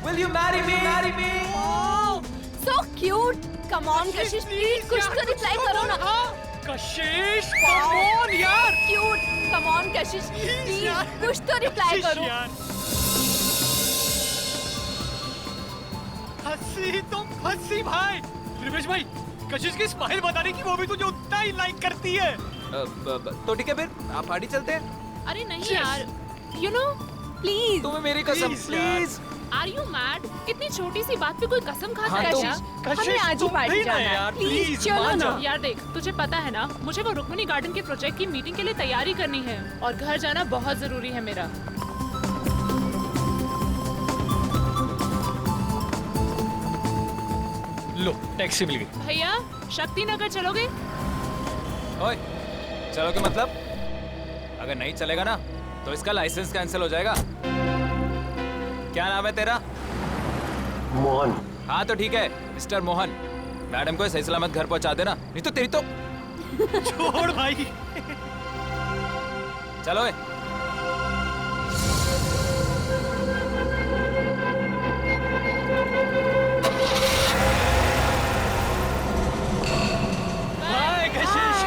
Will you marry me? Marry me? So cute. Come on, Kashish, please कुछ तो reply करो ना. कशिश, come on यार. Cute. Come on, Kashish, please कुछ तो रिप्लाई करो. हंसी तो हंसी भाई. रिवेश भाई, कशिश की स्माइल बताने की वो भी तुझे उतना ही लाइक करती है. तो ठीक है फिर आप पार्टी चलते हैं. अरे नहीं यार, you know, Please. तुम्हें मेरी कसम प्लीज. are you mad? इतनी छोटी सी बात पे कोई कसम खा हाँ, सकता तो- है? हमें आज ही पार्टी जाना है. यार, Please please, चलो मान ना. जा. यार देख, तुझे पता है ना, मुझे वो रुक्मिणी गार्डन के प्रोजेक्ट की मीटिंग के लिए तैयारी करनी है और घर जाना बहुत जरूरी है मेरा. लो, टैक्सी मिल गई. भैया, शक्ति नगर चलोगे? ओए चलोगे मतलब? अगर नहीं चलेगा ना तो इसका लाइसेंस कैंसिल हो जाएगा. क्या नाम है तेरा? मोहन. हाँ तो ठीक है मिस्टर मोहन. मैडम को सही सलामत घर पहुंचा देना, नहीं तो तेरी तो. छोड़ भाई. चलो ए. बाय कशिश.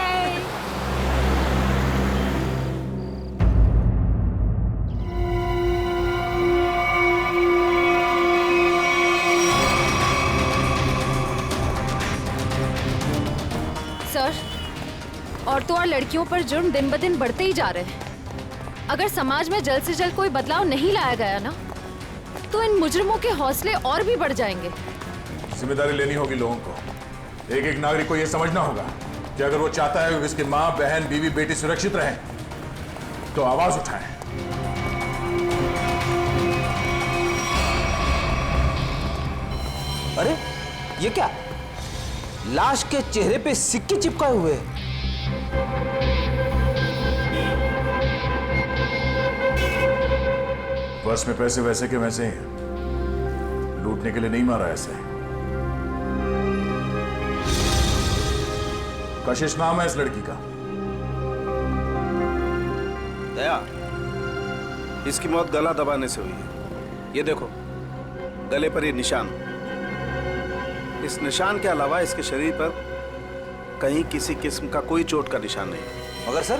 सर, औरतों और लड़कियों पर जुर्म दिन ब दिन बढ़ते ही जा रहे हैं. अगर समाज में जल्द से जल्द कोई बदलाव नहीं लाया गया ना, तो इन मुजरिमों के हौसले और भी बढ़ जाएंगे. जिम्मेदारी लेनी होगी लोगों को. एक एक नागरिक को यह समझना होगा कि अगर वो चाहता है कि उसकी माँ, बहन, बीवी, बेटी सुरक्षित रहें, तो आवाज उठाएं. अरे ये क्या? लाश के चेहरे पे सिक्के चिपकाए हुए हैं. पर्स में पैसे वैसे के वैसे ही हैं. लूटने के लिए नहीं मारा ऐसे. कशिश नाम है इस लड़की का. दया, इसकी मौत गला दबाने से हुई है. ये देखो, गले पर ये निशान. इस निशान के अलावा इसके शरीर पर कहीं किसी किस्म का कोई चोट का निशान नहीं. मगर सर,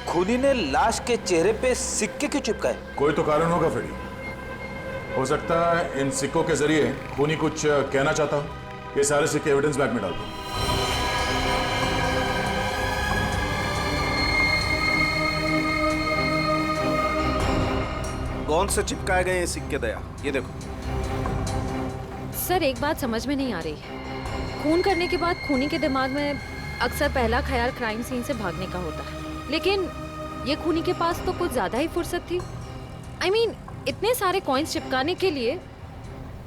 खूनी ने लाश के चेहरे पे सिक्के क्यों चिपकाए? कोई तो कारण होगा फेडी. हो सकता है इन सिक्कों के जरिए खूनी कुछ कहना चाहता हो. ये सारे सिक्के एविडेंस बैग में डाल दो. कौन से चिपकाए गए ये सिक्के दया? ये देखो. सर, एक बात समझ में नहीं आ रही. खून करने के बाद खूनी के दिमाग में अक्सर पहला ख्याल क्राइम सीन से भागने का होता है, लेकिन ये खूनी के पास तो कुछ ज्यादा ही फुर्सत थी. I mean, इतने सारे कॉइन्स चिपकाने के लिए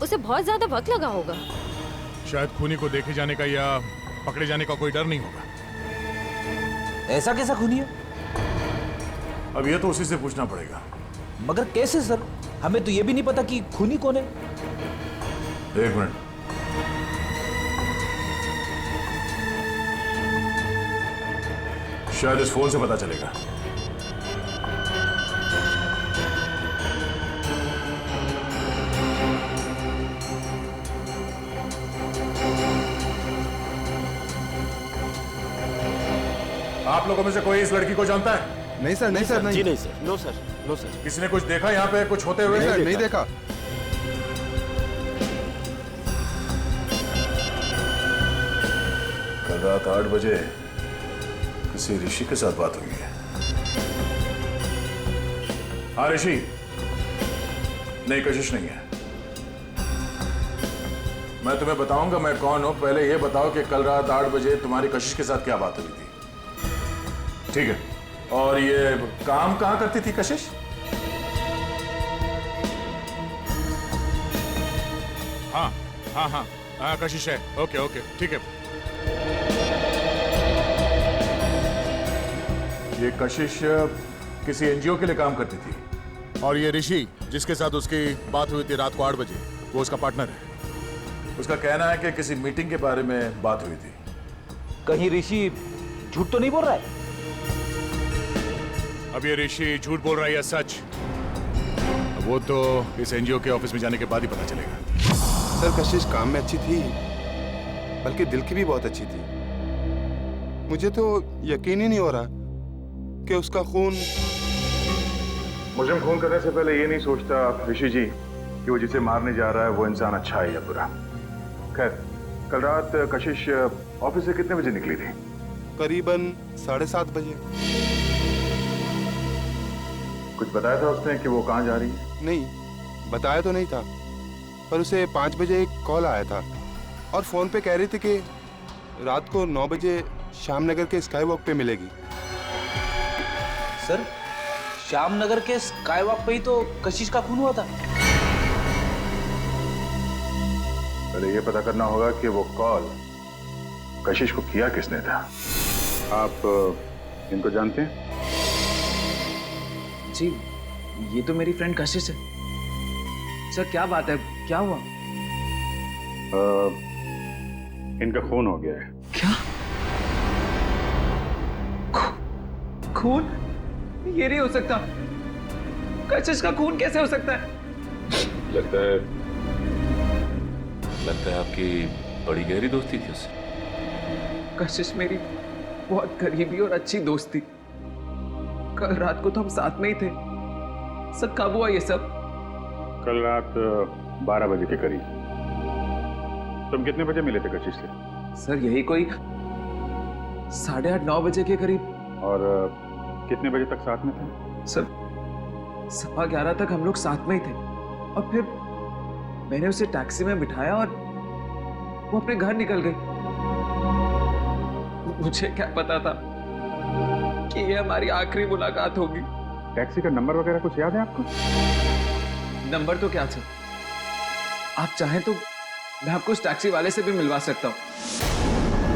उसे बहुत ज्यादा वक्त लगा होगा. शायद खूनी को देखे जाने का या पकड़े जाने का कोई डर नहीं होगा. ऐसा कैसा खूनी है? अब ये तो उसी से पूछना पड़ेगा. मगर कैसे सर? हमें तो ये भी नहीं पता कि खूनी कौन है. एक मिनट. शायद इस फोन से पता चलेगा. आप लोगों में से कोई इस लड़की को जानता है? नहीं सर, नहीं सर, नहीं. जी नहीं sir. No sir, no sir. किसी ने कुछ देखा यहाँ पे कुछ होते हुए? नहीं सर, नहीं देखा. कल रात 8 बजे किसी ऋषि के साथ बात हुई है. हाँ ऋषि. नहीं, कशिश नहीं है. मैं तुम्हें बताऊंगा मैं कौन हूं. पहले यह बताओ कि कल रात 8 बजे तुम्हारी कशिश के साथ क्या बात हुई थी. ठीक है. और ये काम कहां करती थी कशिश? हाँ हाँ हाँ हाँ, कशिश है. ओके ओके, ठीक है. ये कशिश किसी एनजीओ के लिए काम करती थी. और ये ऋषि जिसके साथ उसकी बात हुई थी रात को 8 बजे, वो उसका पार्टनर है. उसका कहना है कि किसी मीटिंग के बारे में बात हुई थी. कहीं ऋषि झूठ तो नहीं बोल रहा है? अब ये ऋषि झूठ बोल रहा है या सच, वो तो इस एनजीओ के ऑफिस में जाने के बाद ही पता चलेगा। सर कशिश काम में अच्छी थी, बल्कि दिल की भी बहुत अच्छी थी। मुझे तो यकीन ही नहीं हो रहा कि उसका खून। मुजरिम खून करने से पहले ये नहीं सोचता ऋषि जी कि वो जिसे मारने जा रहा है वो इंसान अच्छा है या बुरा। खैर, कल रात कशिश ऑफिस से कितने बजे निकली थी? करीबन 7:30 बजे। कुछ बताया था उसने कि वो कहाँ जा रही है? नहीं, बताया तो नहीं था, पर उसे 5 बजे एक कॉल आया था और फोन पे कह रही थी कि रात को 9 बजे श्यामनगर के स्काई वॉक पे मिलेगी। सर, श्यामनगर के स्काई वॉक पे ही तो कशिश का खून हुआ था। पहले ये पता करना होगा कि वो कॉल कशिश को किया किसने था। आप इनको जानते हैं? जी, ये तो मेरी फ्रेंड कशिश है। सर क्या बात है, क्या हुआ? इनका खून हो गया है। क्या? खून? ये नहीं हो सकता। कशिश का खून कैसे हो सकता है? लगता है आपकी बड़ी गहरी दोस्ती थी उससे। कशिश मेरी बहुत करीबी और अच्छी दोस्त थी। कल रात को तो हम साथ में ही थे। सर कब हुआ ये सब? कल रात 12 बजे के करीब। तुम कितने बजे मिले थे कशिश से? सर यही कोई 8:30-9 बजे के करीब। और कितने बजे तक साथ में थे? सर 11:15 तक हम लोग साथ में ही थे और फिर मैंने उसे टैक्सी में बिठाया और वो अपने घर निकल गई। मुझे क्या पता था कि ये हमारी आखिरी मुलाकात होगी। टैक्सी का नंबर वगैरह कुछ याद है आपको? नंबर तो क्या सर, आप चाहें तो मैं आपको उस टैक्सी वाले से भी मिलवा सकता हूँ।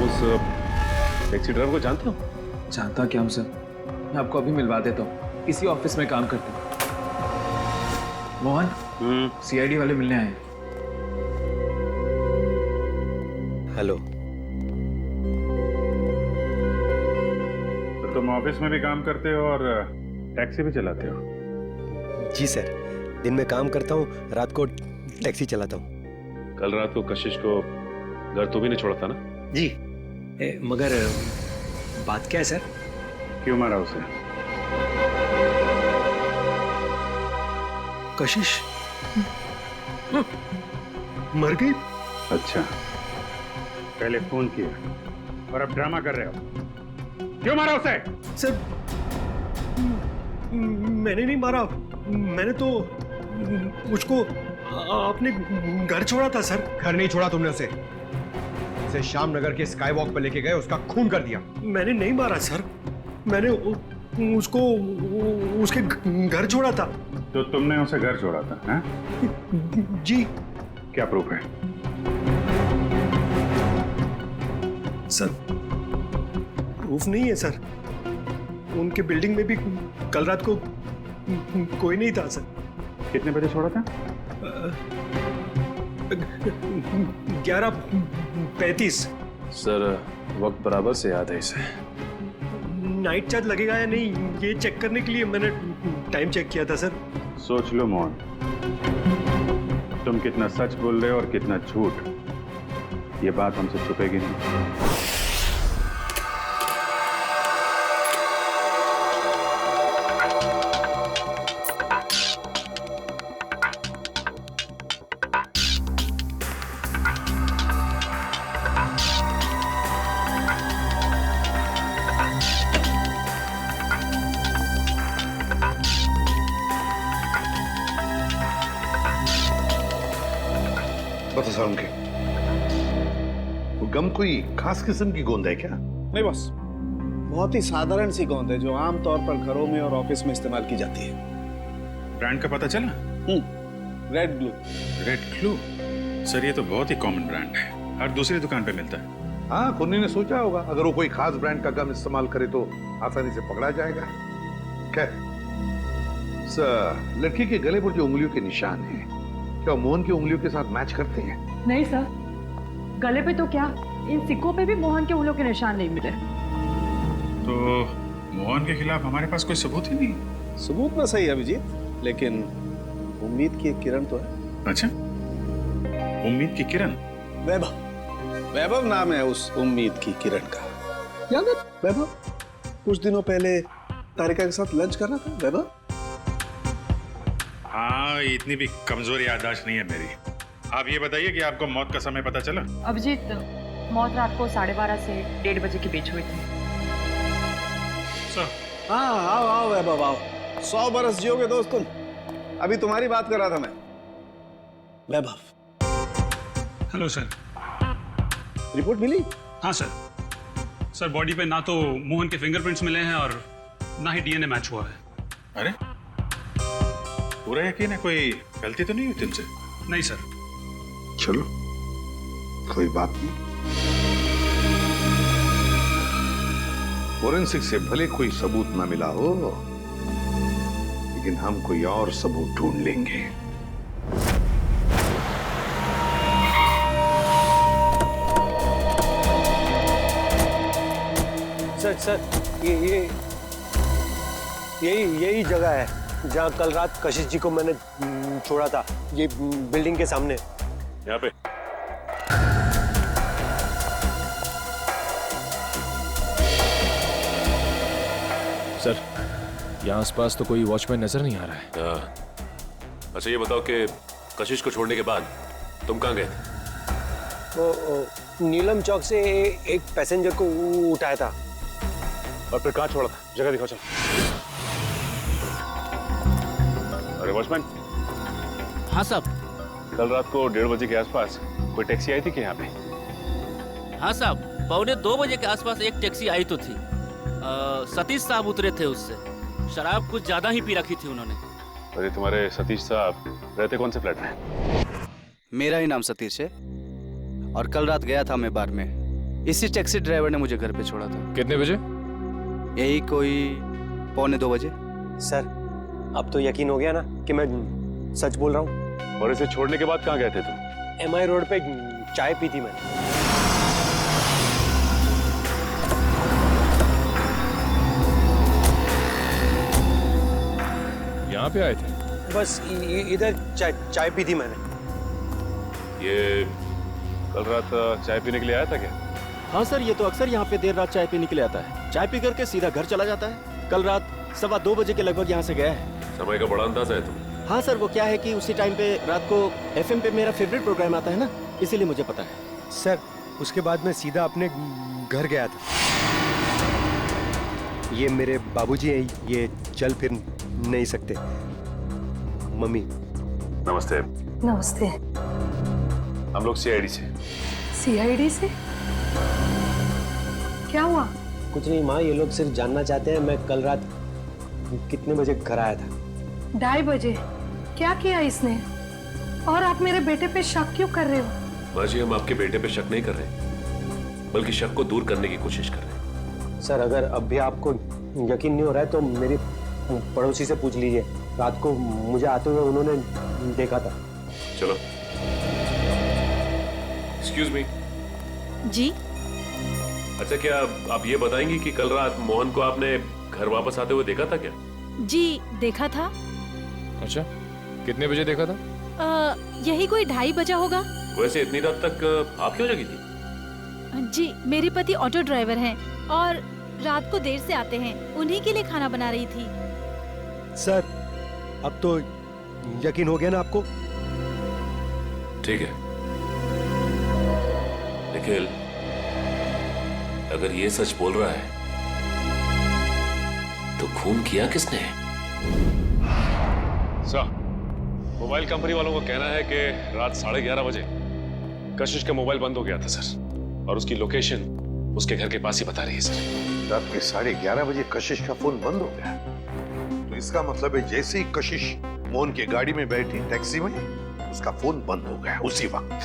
उस टैक्सी ड्राइवर को जानते हो? जानता क्या हूँ सर, मैं आपको अभी मिलवा देता हूँ। इसी ऑफिस में काम करते हैं। मोहन, सीआईडी वाले मिलने आए हैं। हेलो। तो तुम ऑफिस में भी काम करते हो और टैक्सी भी चलाते हो? जी सर, दिन में काम करता हूँ, रात को टैक्सी चलाता हूँ। कल रात को कशिश को घर तो भी नहीं छोड़ा था ना? जी, मगर बात क्या है सर? क्यों मारा उसे? कशिश मर गई? अच्छा, पहले फोन किया और अब ड्रामा कर रहे हो। क्यों मारा उसे? सर मैंने नहीं मारा, मैंने तो उसको अपने घर छोड़ा था सर। घर नहीं छोड़ा तुमने उसे श्यामनगर के स्काई वॉक पर लेके गए, उसका खून कर दिया। मैंने नहीं मारा सर, मैंने उसको उसके घर छोड़ा था। तो तुमने उसे घर छोड़ा था? हैं? जी। क्या प्रूफ है? सर प्रूफ नहीं है सर, उनके बिल्डिंग में भी कल रात को कोई नहीं था सर। कितने बजे छोड़ा था? 11:35। सर वक्त बराबर से याद है इसे। नाइट चार्ज लगेगा या नहीं ये चेक करने के लिए मैंने टाइम चेक किया था सर। सोच लो मोहन, तुम कितना सच बोल रहे हो और कितना झूठ, ये बात हमसे छुपेगी नहीं। गम कोई खास किस्म की गोंद है क्या? नहीं बॉस, बहुत ही साधारण सी गोंद है जो आमतौर पर घरों में और ऑफिस में इस्तेमाल की जाती है। ब्रांड का पता चला? Red glue. Red glue? Sir ये तो बहुत ही कॉमन ब्रांड है, हर दूसरी दुकान पे मिलता है। हाँ, कुन्नी ने सोचा होगा अगर वो कोई खास ब्रांड का गम इस्तेमाल करे तो आसानी से पकड़ा जाएगा। खैर, लड़की के गले पर जो उंगलियों के निशान हैं, क्या मोहन की उंगलियों के साथ मैच करते हैं? नहीं सर, गले पे तो क्या, इन सिक्कों पे भी मोहन के उंगलियों के निशान नहीं मिले। तो मोहन के खिलाफ हमारे पास कोई सबूत ही नहीं? सबूत ना सही अभिजीत, लेकिन उम्मीद की एक किरण तो है। अच्छा, उम्मीद की किरण? वैभव, वैभव नाम है उस उम्मीद की किरण का। याद है वैभव? कुछ दिनों पहले तारिका के साथ लंच करना था वैभव। हाँ, इतनी भी कमजोर याददाश्त नहीं है मेरी। आप ये बताइए कि आपको मौत का समय पता चला? अभिजीत, मौत रात को 12:30 से 1:30 बजे के बीच हुई थी। हाँ, आओ आओ वैभव आओ। 100 बरस जियोगे दोस्त तुम। अभी तुम्हारी बात कर रहा था मैं। वैभव। Hello sir. रिपोर्ट मिली? हाँ सर, बॉडी पे ना तो मोहन के फिंगरप्रिंट्स मिले हैं और ना ही डीएनए मैच हुआ है। अरे, पूरा यकीन है? कोई गलती तो नहीं हुई तुमसे? नहीं सर। चलो, कोई बात नहीं। फोरेंसिक से भले कोई सबूत ना मिला हो, लेकिन हम कोई और सबूत ढूंढ लेंगे। सर, यही जगह है जहाँ कल रात कशिश जी को मैंने छोड़ा था। ये बिल्डिंग के सामने। यहाँ पे? सर, यहाँ आसपास तो कोई वॉचमैन नजर नहीं आ रहा है। अच्छा, ये बताओ कि कशिश को छोड़ने के बाद तुम कहाँ गए थे? वो नीलम चौक से एक पैसेंजर को उठाया था। और फिर कहाँ छोड़ा था? जगह दिखाओ चलो। अरे वॉचमैन। हाँ साहब। कल रात को 1:30 बजे के आसपास कोई टैक्सी आई थी कि यहाँ पे? हाँ साहब, 1:45 बजे के आसपास एक टैक्सी आई तो थी। सतीश साहब उतरे थे उससे। शराब कुछ ज्यादा ही पी रखी थी उन्होंने। अरे तुम्हारे सतीश साहब रहते कौन से फ्लैट में? मेरा ही नाम सतीश है और कल रात गया था मैं बार में। इसी टैक्सी ड्राइवर ने मुझे घर पे छोड़ा था। कितने बजे? यही कोई 1:45 बजे। सर, अब तो यकीन हो गया ना कि मैं सच बोल रहा हूँ। और इसे छोड़ने के बाद कहाँ गए थे तुम? MI रोड पे चाय पी थी मैंने। यहाँ पे आए थे? बस इधर चाय पी थी मैंने। ये कल रात चाय पीने के लिए आया था क्या? हाँ सर, ये तो अक्सर यहाँ पे देर रात चाय पीने के लिए आता है। चाय पी करके सीधा घर चला जाता है। कल रात 2:15 बजे के लगभग यहाँ से गया है। समय का बड़ा अंदाजा है तुम। हाँ सर, वो क्या है कि उसी टाइम पे रात को FM पे मेरा फेवरेट प्रोग्राम आता है ना, इसीलिए मुझे पता है। सर, उसके बाद मैं सीधा अपने घर गया था। ये मेरे बाबूजी हैं, ये चल फिर नहीं सकते। मम्मी। नमस्ते। नमस्ते। हम लोग CID से। CID से? क्या हुआ? कुछ नहीं माँ, ये लोग सिर्फ जानना चाहते हैं मैं कल रात कितने बजे घर आया था। 2:30 बजे। क्या किया इसने? और आप मेरे बेटे पे शक क्यों कर रहे हो? माँ जी, हम आपके बेटे पे शक नहीं कर रहे, बल्कि शक को दूर करने की कोशिश कर रहे हैं। सर, अगर अब भी आपको यकीन नहीं हो रहा है तो मेरी पड़ोसी से पूछ लीजिए। रात को मुझे आते हुए उन्होंने देखा था। चलो। Excuse me. जी। अच्छा, क्या आप ये बताएंगी कि कल रात मोहन को आपने घर वापस आते हुए देखा था क्या? जी, देखा था। अच्छा, कितने बजे देखा था? यही कोई 2:30 बजा होगा। वैसे इतनी रात तक आप क्यों जगी थी? जी, मेरे पति ऑटो ड्राइवर हैं और रात को देर से आते हैं। उन्हीं के लिए खाना बना रही थी। सर, अब तो यकीन हो गया ना आपको? ठीक है निखिल, अगर ये सच बोल रहा है तो खून किया किसने? सर, मोबाइल कंपनी वालों को कहना है कि रात 11:30 बजे कशिश का मोबाइल बंद हो गया था सर, और उसकी लोकेशन उसके घर के पास ही बता रही है सर। रात के 11:30 बजे कशिश का फोन बंद हो गया, तो इसका मतलब है जैसे ही कशिश मोहन की गाड़ी में बैठी टैक्सी में, उसका फोन बंद हो गया उसी वक्त।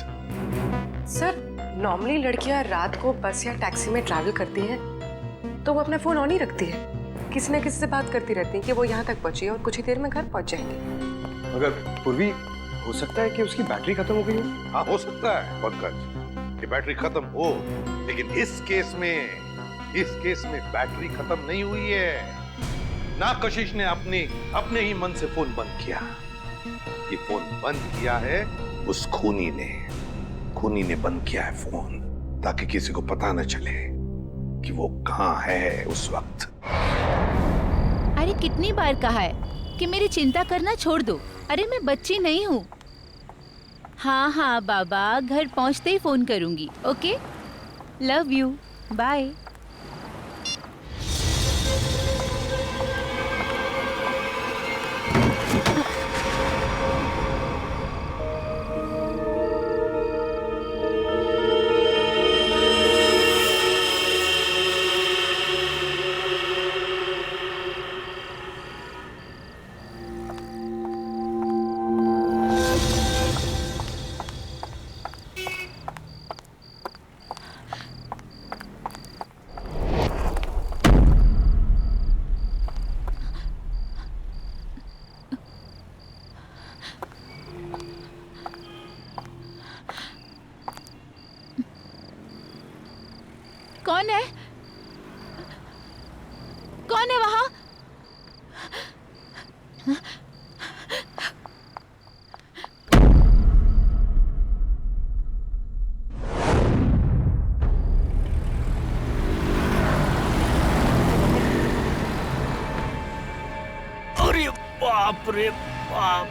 सर, नॉर्मली लड़कियां रात को बस या टैक्सी में ट्रैवल करती हैं तो वो अपना फोन ऑन ही रखती है। किसी न किसी से बात करती रहती है कि वो यहाँ तक पहुंची और कुछ ही देर में घर पहुंच जाएंगे। अगर पूर्वी, हो सकता है कि उसकी बैटरी खत्म हो गई हो। हाँ, हो सकता है पंकज कि बैटरी खत्म हो, लेकिन इस केस में बैटरी खत्म नहीं हुई है। ना कशिश ने अपने ही मन से फोन बंद किया। कि फोन बंद किया है उस खूनी ने बंद किया है फोन, ताकि किसी को पता न चले कि वो कहाँ है उस वक्त। अरे कितनी बार कहा है कि मेरी चिंता करना छोड़ दो। अरे मैं बच्ची नहीं हूँ। हाँ हाँ बाबा, घर पहुँचते ही फोन करूँगी। Okay, love you, bye. कौन है? कौन है वहां? अरे बाप रे बाप।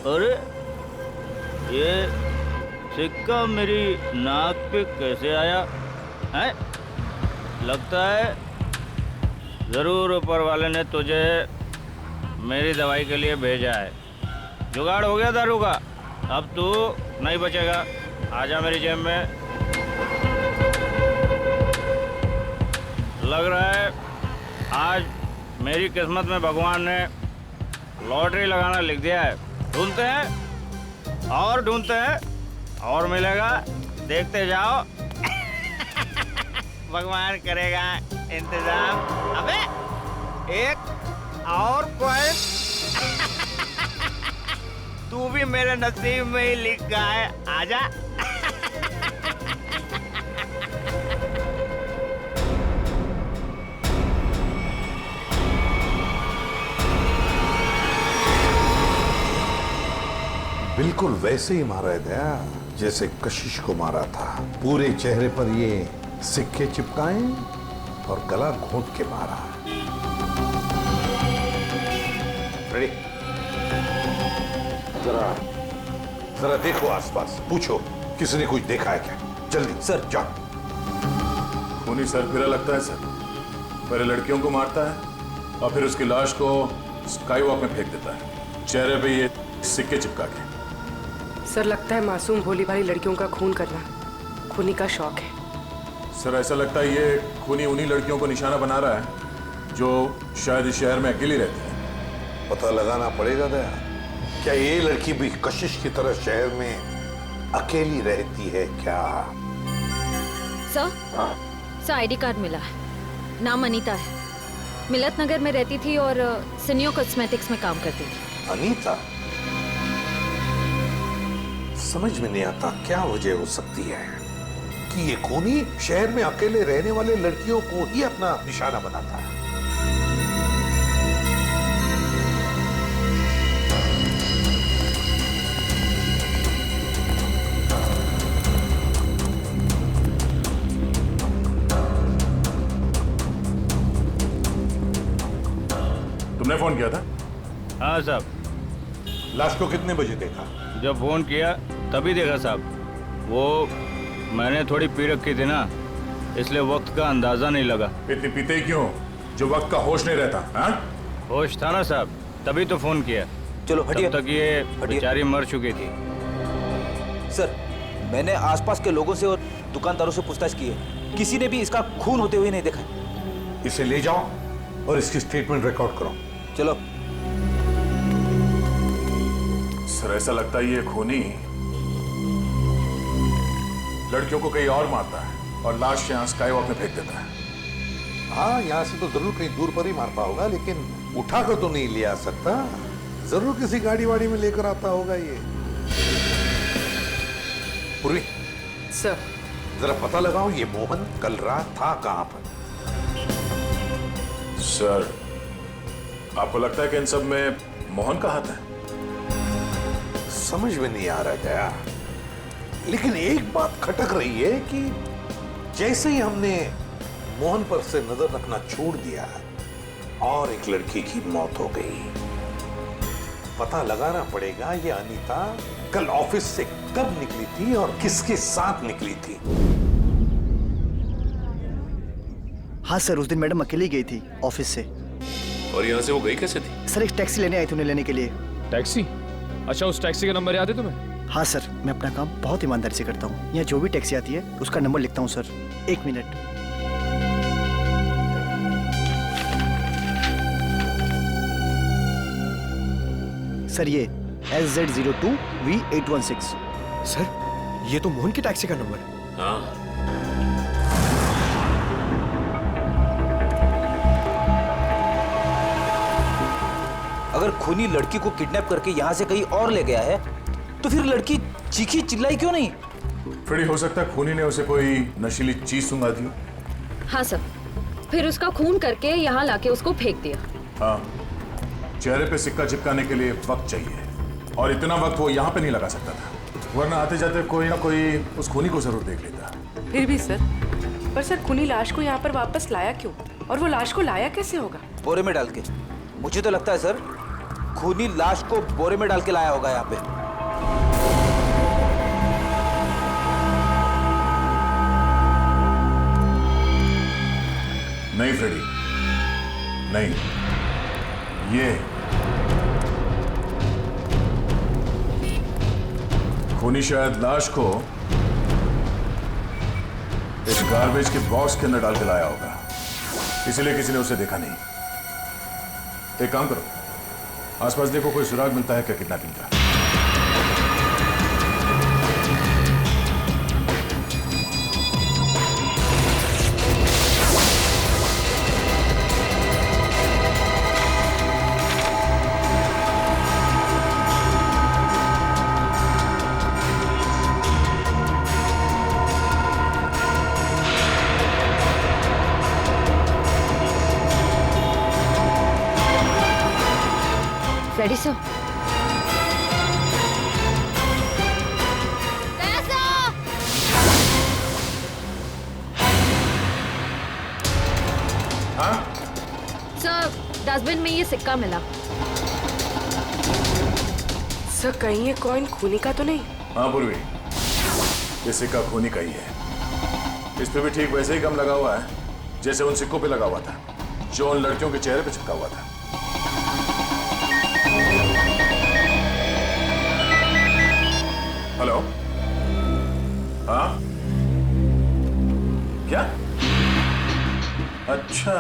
अरे ये सिक्का मेरी नाक पे कैसे आया है? लगता है जरूर ऊपर वाले ने तुझे मेरी दवाई के लिए भेजा है। जुगाड़ हो गया दारू का, अब तू नहीं बचेगा। आजा मेरी जेब में। लग रहा है आज मेरी किस्मत में भगवान ने लॉटरी लगाना लिख दिया है। ढूंढते हैं और ढूंढते हैं और मिलेगा, देखते जाओ। भगवान करेगा इंतजाम। अबे एक और कॉइन तू भी मेरे नसीब में ही लिखा है। आजा। बिल्कुल वैसे ही मारा है दया, जैसे कशिश को मारा था। पूरे चेहरे पर ये सिक्के चिपकाए और गला घोंट के मारा। रेडी? जरा देखो आसपास, पूछो किसी ने कुछ देखा है क्या? जल्दी सर, जाओ। खूनी सर फिरा लगता है सर। पहले लड़कियों को मारता है और फिर उसकी लाश को स्काई वॉक में फेंक देता है, चेहरे पे ये सिक्के चिपका के। सर लगता है मासूम भोली भाली लड़कियों का खून करना खूनी का शौक है। सर ऐसा लगता है ये खूनी उन्हीं लड़कियों को निशाना बना रहा है जो शायद इस शहर में अकेली रहती है। पता लगाना पड़ेगा दया, क्या ये लड़की भी कशिश की तरह शहर में अकेली रहती है क्या? सर आईडी कार्ड मिला है, नाम अनीता है, मिलत नगर में रहती थी और सिनियो कॉस्मेटिक्स में काम करती थी। अनीता? समझ में नहीं आता क्या वजह हो सकती है कि ये खूनी शहर में अकेले रहने वाले लड़कियों को ही अपना निशाना बनाता है। तुमने फोन किया था? हाँ साहब। लाश को कितने बजे देखा? जब फोन किया तभी देखा साहब। वो मैंने थोड़ी पी रखी थी ना, इसलिए वक्त का अंदाजा नहीं लगा। इतनी पीते ही क्यों जो वक्त का होश नहीं रहता? हाँ? होश था ना साहब, तभी तो फोन किया। चलो हटिए। तब तक ये बेचारी मर चुकी थी। सर, मैंने आसपास के लोगों से और दुकानदारों से पूछताछ की है, किसी ने भी इसका खून होते हुए नहीं देखा। इसे ले जाओ और इसकी स्टेटमेंट रिकॉर्ड करो। चलो। सर, ऐसा लगता है ये खूनी लड़कियों को कहीं और मारता है और लाश यहाँ स्काई वॉक में फेंक देता है। हाँ, यहाँ से तो जरूर कहीं दूर पर ही मारता होगा, लेकिन उठाकर तो नहीं ले आ सकता। जरूर किसी गाड़ी वाड़ी में लेकर आता होगा ये। पूर्वी सर, जरा पता लगाओ ये मोहन कल रात था कहां पर। सर, आपको लगता है कि इन सब में मोहन का हाथ है? समझ में नहीं आ रहा गया, लेकिन एक बात खटक रही है कि जैसे ही हमने मोहन पर से नजर रखना छोड़ दिया और एक लड़की की मौत हो गई। पता लगाना पड़ेगा ये अनीता कल ऑफिस से कब निकली थी और किसके साथ निकली थी। हाँ सर, उस दिन मैडम अकेली गई थी ऑफिस से। और यहाँ से वो गई कैसे थी? सर, एक टैक्सी लेने आई थी उन्हें लेने के लिए। टैक्सी? अच्छा, उस टैक्सी का नंबर याद है तुम्हें? हाँ सर, मैं अपना काम बहुत ईमानदारी से करता हूँ। यहाँ जो भी टैक्सी आती है उसका नंबर लिखता हूँ सर। 1 मिनट। सर, ये SZ02V816। सर, ये तो मोहन की टैक्सी का नंबर है। हाँ। अगर खूनी लड़की को किडनैप करके यहाँ से कहीं और ले गया है, तो फिर लड़की चीखी चिल्लाई क्यों नहीं? फ्रेडी, हो सकता है खूनी ने उसे कोई नशीली चीज सुंघा दी। हाँ सर, फिर उसका खून करके यहाँ लाके उसको फेंक दिया। हाँ, चेहरे पे सिक्का चिपकाने के लिए वक्त चाहिए, और इतना वक्त वो यहाँ पे नहीं लगा सकता था, वरना आते जाते कोई ना कोई उस खूनी को जरूर देख लेता। फिर भी सर, पर सर खूनी लाश को यहाँ पर वापस लाया क्यों? और वो लाश को लाया कैसे होगा? बोरे में डाल के। मुझे तो लगता है सर, खूनी लाश को बोरे में डाल के लाया होगा यहाँ पे। नहीं फ्रेडी, नहीं, ये खूनी शायद लाश को इस गार्बेज के बॉक्स के अंदर डाल के लाया होगा, इसलिए किसी ने उसे देखा नहीं। एक काम करो, आसपास देखो कोई सुराग मिलता है क्या किडनैपिंग का। Ready sir? हाँ? सर, डस्टबिन में ये सिक्का मिला। सर, कहीं ये कॉइन खूनी का तो नहीं? हाँ पूर्वी, ये सिक्का खूनी का ही है। इस पे भी ठीक वैसे ही गम लगा हुआ है जैसे उन सिक्कों पे लगा हुआ था जो उन लड़कियों के चेहरे पे चिपका हुआ था। हेलो? हाँ? क्या? अच्छा,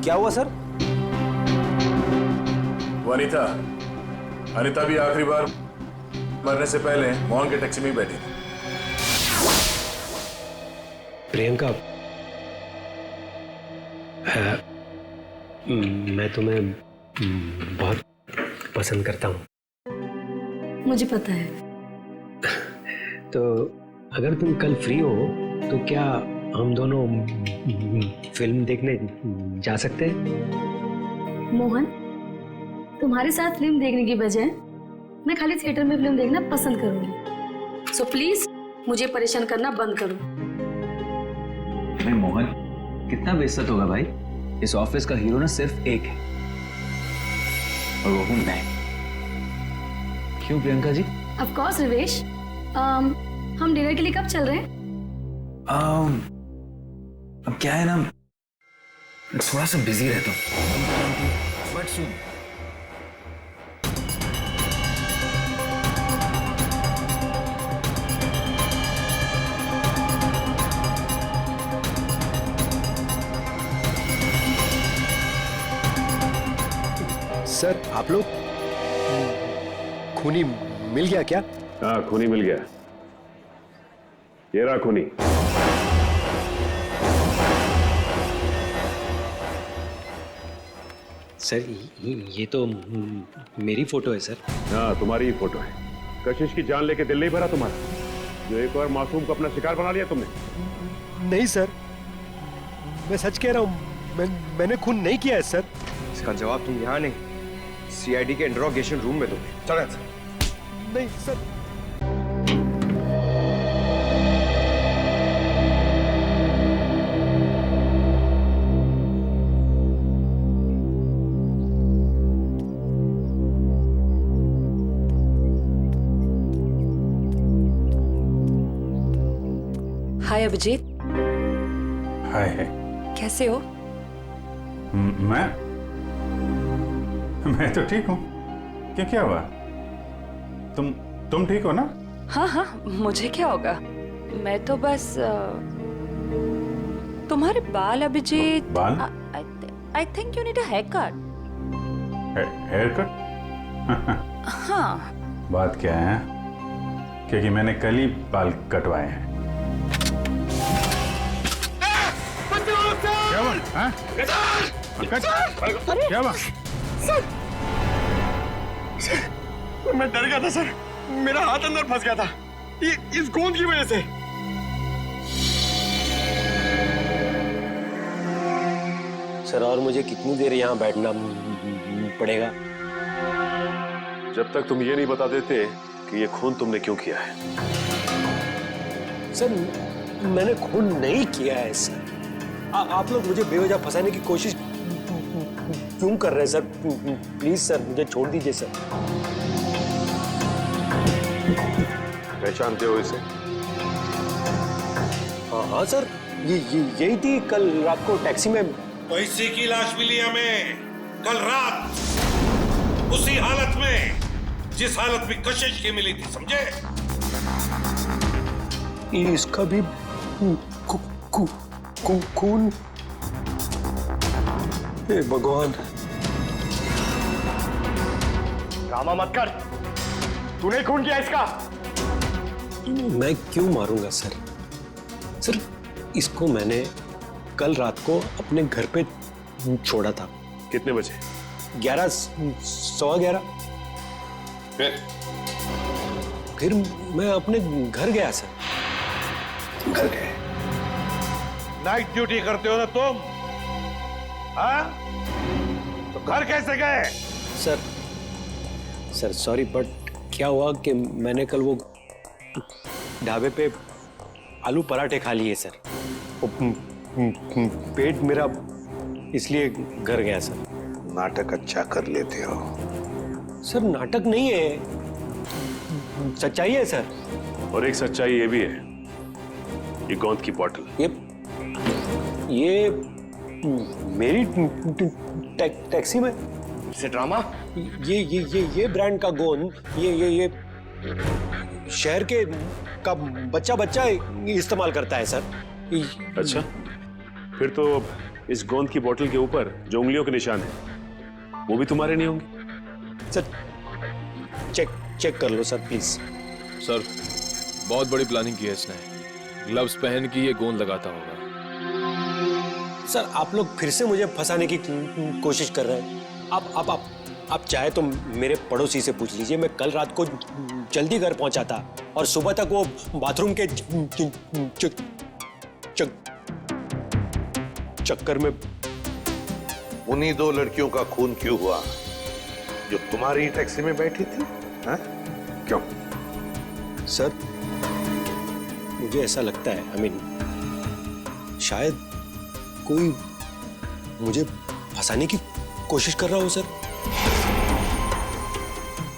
क्या हुआ सर? वो अनीता भी आखिरी बार मरने से पहले मोहन के टैक्सी में ही बैठी थी। प्रियंका, मैं तुम्हें बहुत पसंद करता हूँ। मुझे पता है। तो अगर तुम कल फ्री हो तो क्या हम दोनों फिल्म देखने जा सकते हैं? मोहन, तुम्हारे साथ फिल्म देखने की बजाय मैं खाली थिएटर में फिल्म देखना पसंद करूंगी। सो प्लीज मुझे परेशान करना बंद करो। नहीं मोहन, कितना बेइज्जत होगा भाई। इस ऑफिस का हीरो ना सिर्फ एक है, और वो हूं मैं। क्यों प्रियंका जी? ऑफ कोर्स रिवेश, हम डिनर के लिए कब चल रहे हैं? अब क्या है ना, थोड़ा सा बिजी रहता हूँ। बट सुन, सर आप लोग खूनी मिल गया क्या? हाँ, खूनी मिल गया। ये रहा खूनी। सर ये तो मेरी फोटो है सर। हाँ, तुम्हारी ही फोटो है। कशिश की जान लेके दिल नहीं भरा तुम्हारा, जो एक और मासूम को अपना शिकार बना लिया तुमने? नहीं सर, मैं सच कह रहा हूँ, मैंने खून नहीं किया है सर। इसका जवाब तुम यहाँ नहीं, सीआईडी के इंट्रोगेशन रूम में दोगे। चलो सर। नहीं सर। हाय अभिजीत। हाय। कैसे हो? मैं तो ठीक हूँ। क्या हुआ? तुम ठीक हो ना? हाँ हाँ, मुझे क्या होगा, मैं तो बस तुम्हारे बाल अभिजीत। बाल? I think you need a hair cut. Hair cut? हाँ। बात क्या है? क्योंकि मैंने कल ही बाल कटवाए हैं। क्या बात? हाँ? क्या बात? मैं डर गया था सर, मेरा हाथ अंदर फंस गया था इस गोंद की वजह से। सर और मुझे कितनी देर यहाँ बैठना पड़ेगा? जब तक तुम ये नहीं बता देते कि ये खून तुमने क्यों किया है। सर मैंने खून नहीं किया है सर। आप लोग मुझे बेवजह फंसाने की कोशिश क्यों कर रहे हैं सर? प्लीज सर मुझे छोड़ दीजिए सर। पहचानते हो इसे? हाँ सर, यही थी कल रात को टैक्सी में। तो इसी की लाश मिली हमें कल रात, उसी हालत में जिस हालत में कशिश की मिली थी, समझे? इसका भी खून। हे भगवान। ड्रामा मत कर, तूने खून किया इसका। मैं क्यों मारूंगा सर? सर इसको मैंने कल रात को अपने घर पे छोड़ा था। कितने बजे? 11, सवा 11। फिर मैं अपने घर गया सर। घर गए? नाइट ड्यूटी करते हो ना तुम? हाँ? तो घर कैसे गए? सर सॉरी, बट क्या हुआ कि मैंने कल वो ढाबे पे आलू पराठे खा लिए सर। पेट मेरा इसलिए घर गया सर। नाटक अच्छा कर लेते हो। सर नाटक नहीं है, सच्चाई है सर। और एक सच्चाई ये भी है, ये गोंद की बोतल। ये मेरी टैक्सी में से ड्रामा। ये ब्रांड का गोंद ये शहर के का बच्चा इस्तेमाल करता है सर। अच्छा, फिर तो इस गोंद की बोतल के ऊपर जो उंगलियों के निशान है वो भी तुम्हारे नहीं होंगे? सर चेक कर लो सर प्लीज। सर बहुत बड़ी प्लानिंग की है इसने। ग्लव्स पहन के ये गोंद लगाता होगा। सर आप लोग फिर से मुझे फंसाने की कोशिश कर रहे हैं। आप चाहे तो मेरे पड़ोसी से पूछ लीजिए। मैं कल रात को जल्दी घर पहुंचा था और सुबह तक वो बाथरूम के चक्कर में। उन्हीं दो लड़कियों का खून क्यों हुआ जो तुम्हारी टैक्सी में बैठी थी? हाँ? क्यों? सर मुझे ऐसा लगता है, शायद कोई मुझे फंसाने की कोशिश कर रहा हो सर।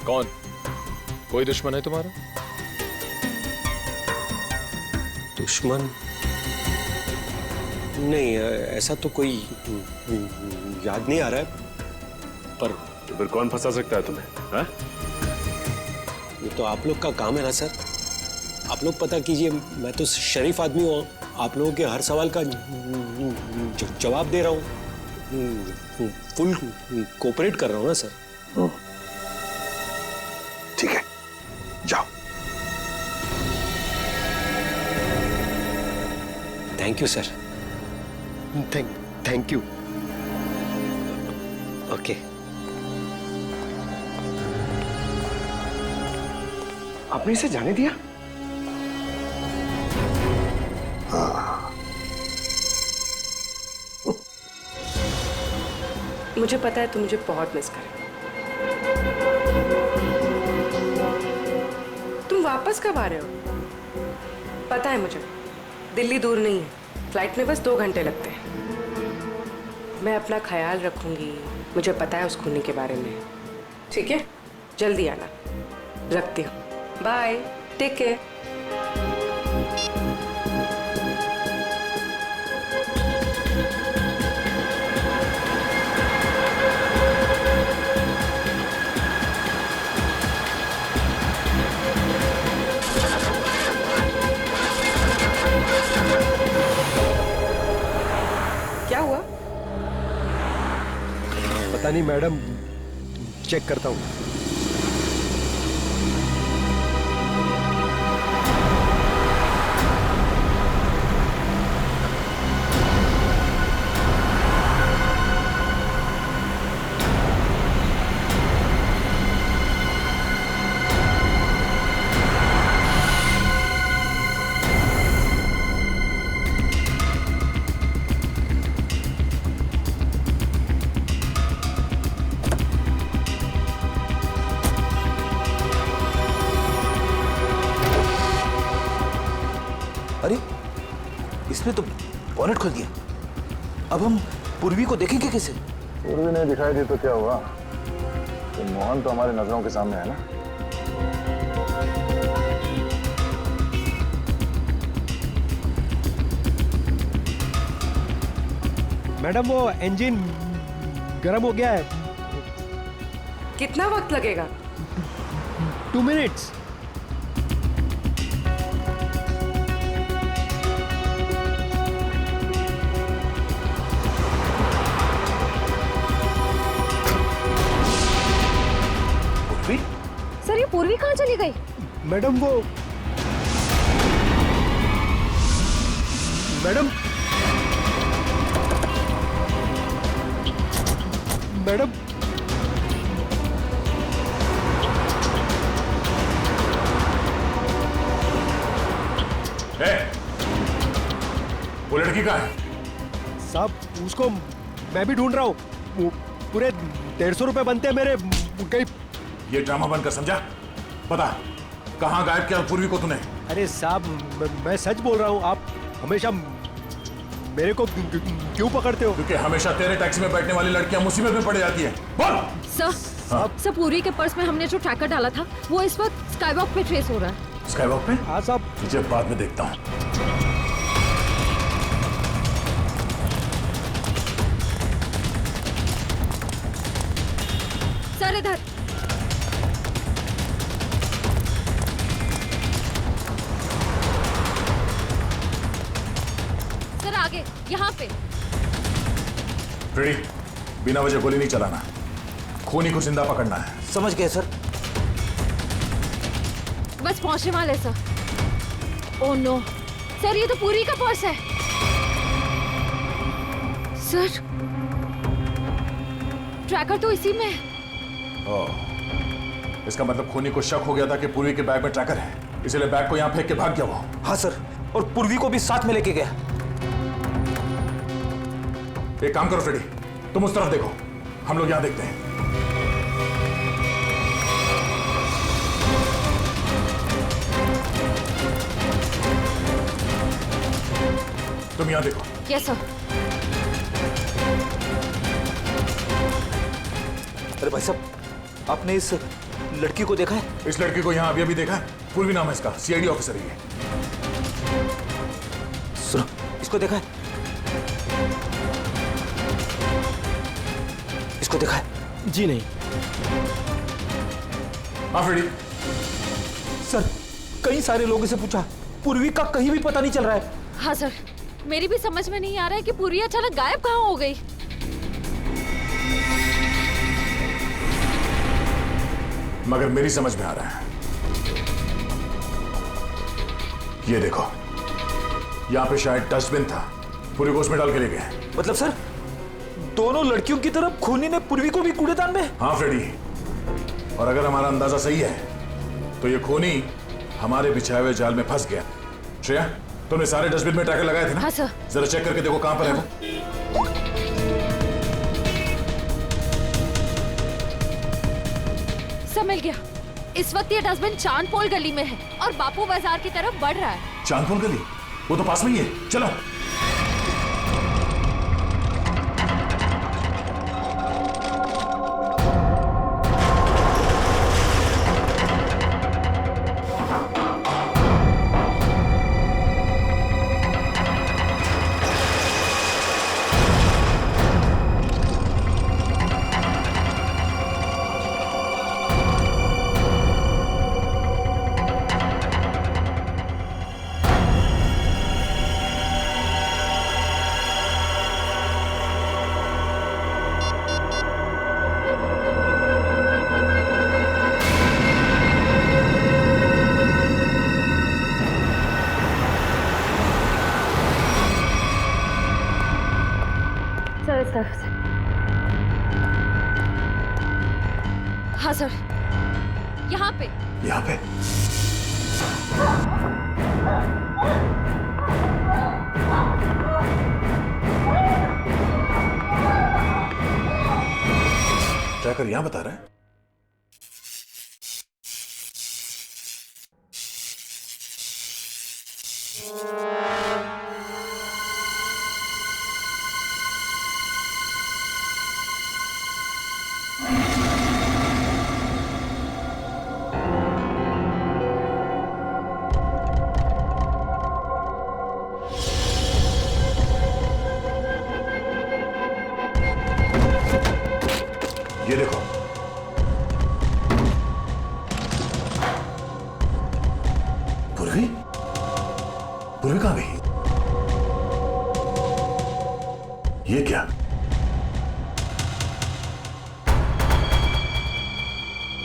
कौन? कोई दुश्मन है तुम्हारा? दुश्मन? नहीं, ऐसा तो कोई याद नहीं आ रहा है, पर तो फिर कौन फंसा सकता है तुम्हें? हाँ? ये तो आप लोग का काम है ना सर। आप लोग पता कीजिए, मैं तो शरीफ आदमी हूँ, आप लोगों के हर सवाल का जवाब दे रहा हूँ, फुल कोऑपरेट कर रहा हूँ ना सर। ठीक है, जाओ। Thank you sir. Thank you. Okay. आपने इसे जाने दिया? हाँ। मुझे पता है तुम मुझे बहुत मिस करें। तुम वापस कब आ रहे हो? पता है मुझे, दिल्ली दूर नहीं है, फ्लाइट में बस 2 घंटे लगते हैं। मैं अपना ख्याल रखूंगी, मुझे पता है उस खूनी के बारे में। ठीक है, जल्दी आना। रखती हूँ, बाय, टेक केयर। क्या हुआ? पता नहीं मैडम, चेक करता हूँ। अरे, इसने तो बॉनेट खोल दिया। अब हम पूर्वी को देखेंगे कैसे? पूर्वी नहीं दिखाई दी तो क्या हुआ? तो मोहन तो हमारी नजरों के सामने है ना। मैडम वो इंजन गर्म हो गया है। कितना वक्त लगेगा? 2 मिनट्स। सर, ये पूर्वी कहाँ चली गई? मैडम वो मैडम मैडम वो लड़की कहाँ है? साहब, उसको मैं भी ढूंढ रहा हूँ। पूरे 150 रुपए बनते हैं मेरे। कहीं ये ड्रामा बंद कर, समझा? बता, कहाँ गायब किया पूर्वी को तूने? अरे साहब, मैं सच बोल रहा हूँ। आप हमेशा मेरे को क्यों पकड़ते हो? क्योंकि हमेशा तेरे टैक्सी में बैठने वाली लड़कियां मुसीबत में पड़ जाती है। बोल। सर, पूर्वी के पर्स में हमने जो ट्रैकर डाला था वो इस वक्त स्काईवॉक पे ट्रेस हो रहा है। स्काईवॉक पे? हाँ साहब। तुझे बाद में देखता हूँ। सर, इधर। सर, आगे, यहाँ पे। रेडी? बिना वजह गोली नहीं चलाना, खूनी को जिंदा पकड़ना है। समझ गए सर। बस पहुंचने वाले सर। ओह नो सर, ये तो पूरी का पर्स है। सर, ट्रैकर तो इसी में है। इसका मतलब खूनी को शक हो गया था कि पूर्वी के बैग में ट्रैकर है, इसलिए बैग को यहाँ फेंक के भाग गया वो। हाँ सर, और पूर्वी को भी साथ में लेके गया। एक काम करो फ्रेडी, तुम उस तरफ देखो, हम लोग यहाँ देखते हैं। तुम यहाँ देखो। Yes sir. अरे भाई साहब, आपने इस लड़की को देखा है? इस लड़की को यहाँ अभी अभी देखा है। पूर्वी नाम है इसका, सीआईडी ऑफिसर है ये। सुनो, इसको देखा है? को देखा है? जी नहीं। फ्रेडी। सर, कई सारे लोगों से पूछा, पूर्वी का कहीं भी पता नहीं चल रहा है। हाँ सर, मेरी भी समझ में नहीं आ रहा है कि पूर्वी अचानक गायब कहाँ हो गई। मगर मेरी समझ में आ रहा है। ये देखो, यहाँ पे शायद डस्टबिन था, पूर्वी को उसमें डाल के ले गए। मतलब सर, दोनों लड़कियों की तरफ खूनी ने पूर्वी को भी कूड़ेदान में? हाँ फ्रेडी, और अगर हमारा अंदाजा सही है तो ये खूनी हमारे बिछाए हुए जाल में फंस गया। श्रेया, तुमने सारे डस्टबिन में ट्रैकर लगाए थे ना? हाँ सर। जरा चेक करके देखो कहां पर है वो। सब मिल गया। इस वक्त ये डस्टबिन चांदपोल गली में है और बापू बाजार की तरफ बढ़ रहा है। चांदपोल गली? वो तो पास में ही है, चलो। हाँ सर, यहाँ पे। यहाँ पे? ट्रैकर यहाँ बता रहा है। ये देखो, पूर्वी? पूर्वी कहां गई? ये क्या?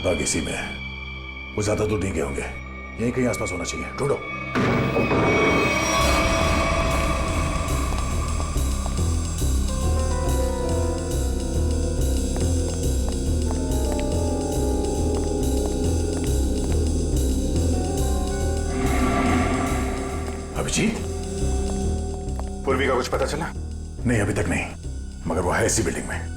बाग इसी में है। वो ज्यादा दूर नहीं गए होंगे, यहीं कहीं आसपास होना चाहिए। ढूंढो। अभिजीत, पूर्वी का कुछ पता चला? नहीं, अभी तक नहीं, मगर वो है इसी बिल्डिंग में।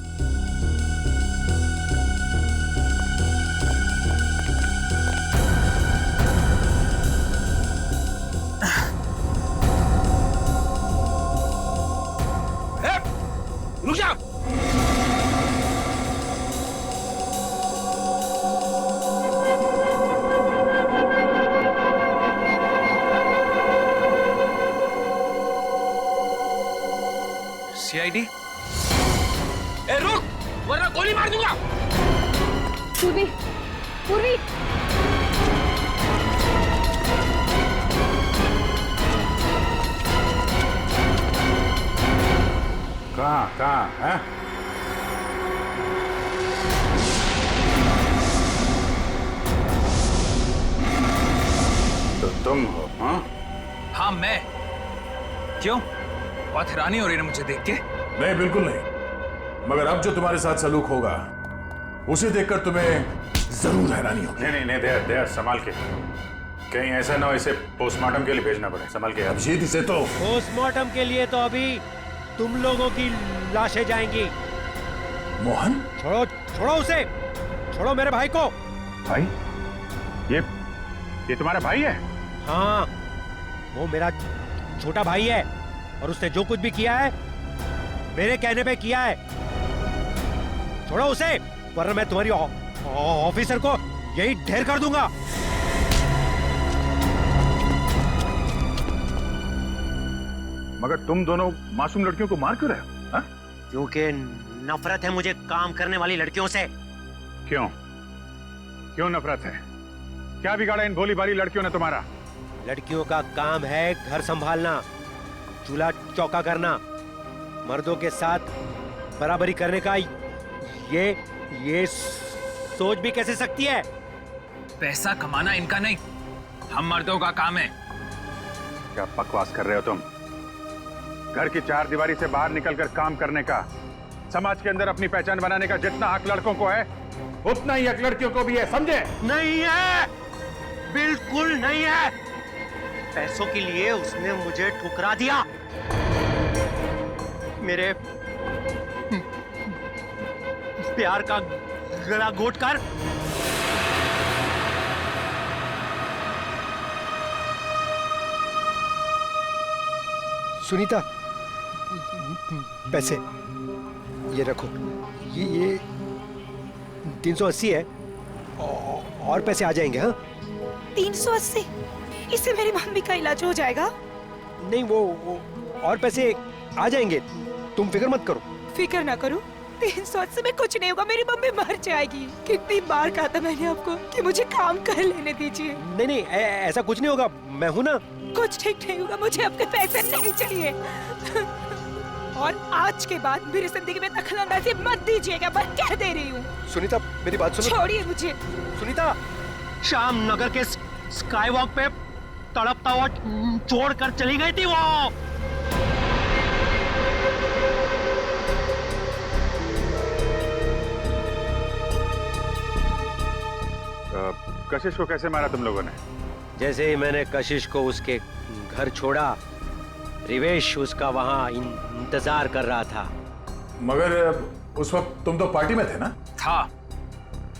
रुक जा। सीआईडी? ए रुक, वरना गोली मार दूंगा। पूर्वी, पूर्वी। कहाँ है? तो तुम हो? हाँ, हाँ मैं। क्यों? बहुत हैरानी हो रही है मुझे देख के। नहीं, बिल्कुल नहीं, मगर अब जो तुम्हारे साथ सलूक होगा उसे देखकर तुम्हें जरूर हैरानी होगी। नहीं, देर संभाल के, कहीं ऐसा ना हो इसे पोस्टमार्टम के लिए भेजना पड़े। संभाल के। अभिजीत, इसे तो पोस्टमार्टम के लिए तो अभी तुम लोगों की लाशें जाएंगी। मोहन, छोड़ो उसे, छोड़ो मेरे भाई को। भाई? ये तुम्हारा भाई है? हाँ, वो मेरा छोटा भाई है और उसने जो कुछ भी किया है मेरे कहने पे किया है। छोड़ो उसे, वरना मैं तुम्हारी ऑफिसर को यही ढेर कर दूंगा। मगर तुम दोनों मासूम लड़कियों को मार क्यों रहे हो? क्योंकि नफरत है मुझे काम करने वाली लड़कियों से। क्यों? क्यों नफरत है? क्या बिगाड़ा इन भोली भाली लड़कियों ने तुम्हारा? लड़कियों का काम है घर संभालना, चूल्हा चौका करना, मर्दों के साथ बराबरी करने का। ये सोच भी कैसे सकती है? पैसा कमाना इनका नहीं, हम मर्दों का काम है। क्या बकवास कर रहे हो तुम? घर की चार दीवारी से बाहर निकलकर काम करने का, समाज के अंदर अपनी पहचान बनाने का जितना हक लड़कों को है, उतना ही हक लड़कियों को भी है, समझे? नहीं है, बिल्कुल नहीं है। पैसों के लिए उसने मुझे ठुकरा दिया। मेरे प्यार का गला घोट कर सुनीता, पैसे ये रखो। ये 380 है और पैसे आ जाएंगे। हाँ 380? इससे मेरी मम्मी का इलाज हो जाएगा? नहीं, वो और पैसे आ जाएंगे, तुम फिक्र मत करो। फिक्र ना करूं? 380 में कुछ नहीं होगा, मेरी मम्मी मर जाएगी। कितनी बार कहा था मैंने आपको कि मुझे काम कर लेने दीजिए। नहीं, ऐसा कुछ नहीं होगा, मैं हूं ना। कुछ ठीक नहीं होगा, मुझे आपके पैसे नहीं चाहिए। और आज के बाद मेरी जिंदगी में दखलंदाजी मत दीजिएगा, मैं कह दे रही हूँ। सुनीता मेरी बात सुनो। छोड़िए मुझे। सुनीता, शाम नगर के स्काई वॉक पे तड़पता हुआ छोड़कर चली गई थी वो। कशिश को कैसे मारा तुम लोगों ने? जैसे ही मैंने कशिश को उसके घर छोड़ा, रिवेश उसका वहां इंतजार कर रहा था। मगर उस वक्त तुम तो पार्टी में थे ना? था,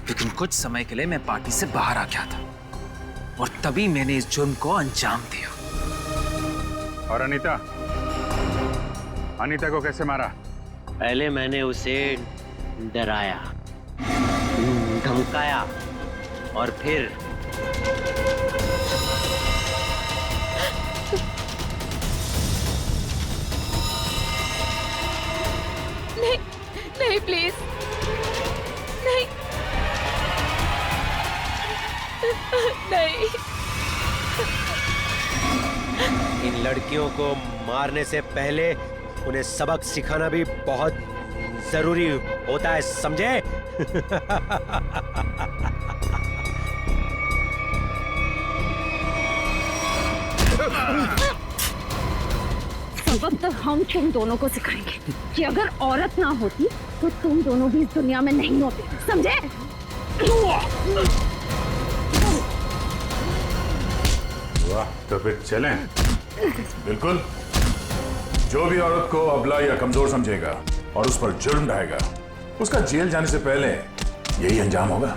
लेकिन कुछ समय के लिए मैं पार्टी से बाहर आ गया था और तभी मैंने इस जुर्म को अंजाम दिया। और अनीता को कैसे मारा? पहले मैंने उसे डराया, धमकाया और फिर नहीं प्लीज, नहीं नहीं। इन लड़कियों को मारने से पहले उन्हें सबक सिखाना भी बहुत जरूरी होता है, समझे? सबक तो हम तुम दोनों को सिखाएंगे कि अगर औरत ना होती तो तुम दोनों भी इस दुनिया में नहीं होते, समझे? वाह, तो फिर चलें। बिल्कुल। जो भी औरत को अबला या कमजोर समझेगा और उस पर जुर्म ढाएगा, उसका जेल जाने से पहले यही अंजाम होगा।